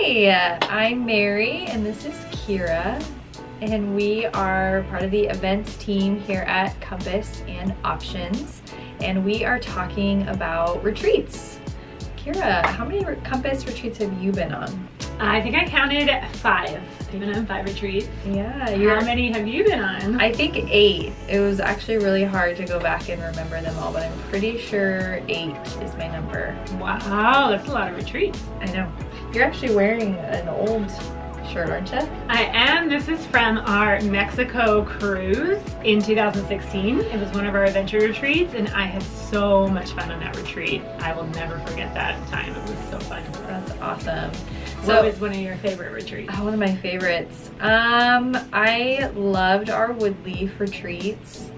Hi, I'm Mary and this is Kira, and we are part of the events team here at Compass and Options, and we are talking about retreats. Kira, how many Compass retreats have you been on? I think I counted 5. I've been on 5 retreats. Yeah. How many have you been on? I think 8. It was actually really hard to go back and remember them all, but I'm pretty sure 8 is my number. Wow, that's a lot of retreats. I know. You're actually wearing an old shirt, aren't you? I am. This is from our Mexico cruise in 2016. It was one of our adventure retreats, and I had so much fun on that retreat. I will never forget that time. It was so fun. That's awesome. What was one of your favorite retreats? One of my favorites. I loved our Woodleaf retreats,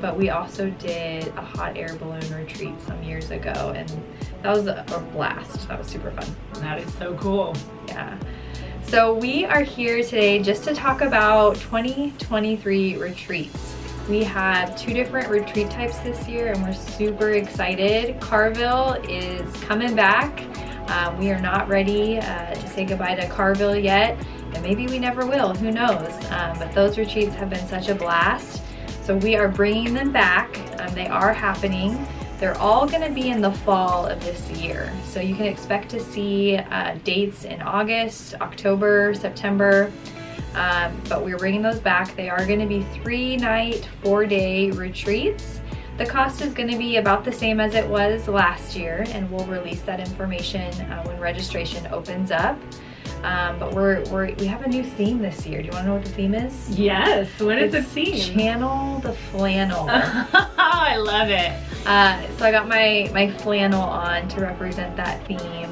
but we also did a hot air balloon retreat some years ago, and that was a blast. That was super fun. That is so cool. Yeah. So we are here today just to talk about 2023 retreats. We have 2 different retreat types this year, and we're super excited. Carville is coming back. We are not ready to say goodbye to Carville yet, and maybe we never will, who knows. But those retreats have been such a blast. So we are bringing them back. They are happening. They're all gonna be in the fall of this year. So you can expect to see dates in August, October, September, but we're bringing those back. They are gonna be 3-night, 4-day retreats. The cost is going to be about the same as it was last year, and we'll release that information when registration opens up. But we have a new theme this year. Do you want to know what the theme is? Yes. What is the theme? Channel the Flannel. I love it. So I got my flannel on to represent that theme.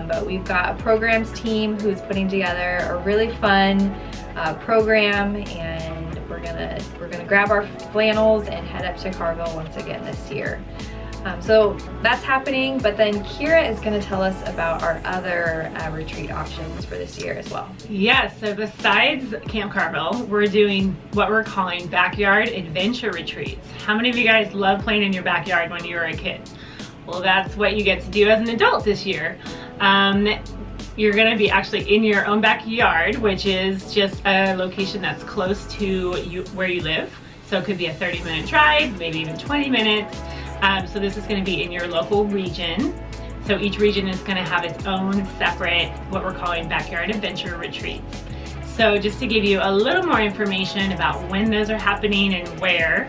But we've got a programs team who's putting together a really fun program, and we're gonna grab our flannels and head up to Carville once again this year. So that's happening, but then Kira is gonna tell us about our other retreat options for this year as well. Yes, so besides Camp Carville, we're doing what we're calling backyard adventure retreats. How many of you guys love playing in your backyard when you were a kid? Well, that's what you get to do as an adult this year. You're gonna be actually in your own backyard, which is just a location that's close to where you live. So it could be a 30-minute drive, maybe even 20 minutes. So this is gonna be in your local region. So each region is gonna have its own separate, what we're calling backyard adventure retreats. So just to give you a little more information about when those are happening and where,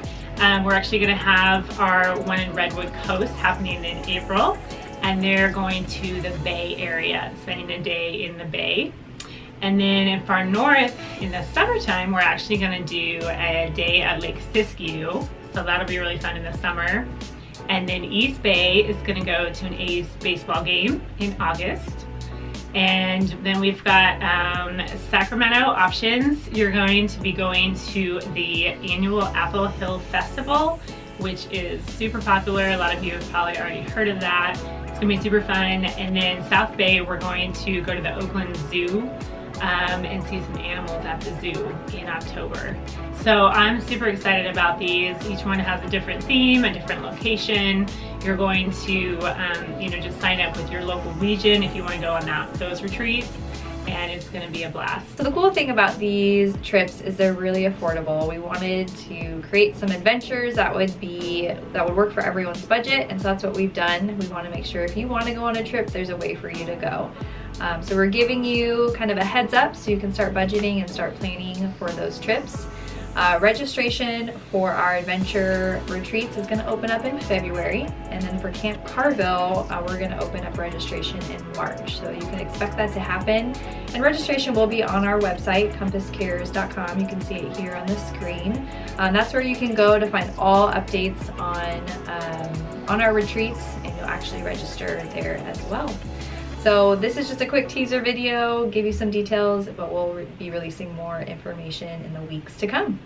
we're actually gonna have our one in Redwood Coast happening in April. And they're going to the Bay area, spending a day in the Bay. And then in far north, in the summertime, we're actually gonna do a day at Lake Siskiyou. So that'll be really fun in the summer. And then East Bay is gonna go to an A's baseball game in August. And then we've got Sacramento options. You're going to be going to the annual Apple Hill Festival, which is super popular. A lot of you have probably already heard of that. It's gonna be super fun. And then South Bay, we're going to go to the Oakland Zoo and see some animals at the zoo in October. So I'm super excited about these. Each one has a different theme, a different location. You're going to, just sign up with your local region if you want to go on those retreats, and it's going to be a blast. So the cool thing about these trips is they're really affordable. We wanted to create some adventures that would work for everyone's budget, and so that's what we've done. We want to make sure if you want to go on a trip, there's a way for you to go. So we're giving you kind of a heads up so you can start budgeting and start planning for those trips. Registration for our adventure retreats is going to open up in February, and then for Camp Carville, we're going to open up registration in March. So you can expect that to happen, and registration will be on our website, compasscares.com. You can see it here on the screen. That's where you can go to find all updates on our retreats, and you'll actually register there as well. So this is just a quick teaser video, give you some details, but we'll be releasing more information in the weeks to come.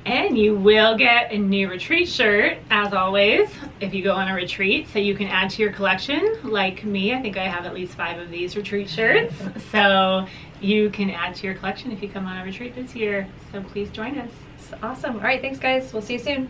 And you will get a new retreat shirt, as always, if you go on a retreat, so you can add to your collection. Like me, I think I have at least 5 of these retreat shirts. So you can add to your collection if you come on a retreat this year. So please join us. Awesome. All right, thanks guys. We'll see you soon.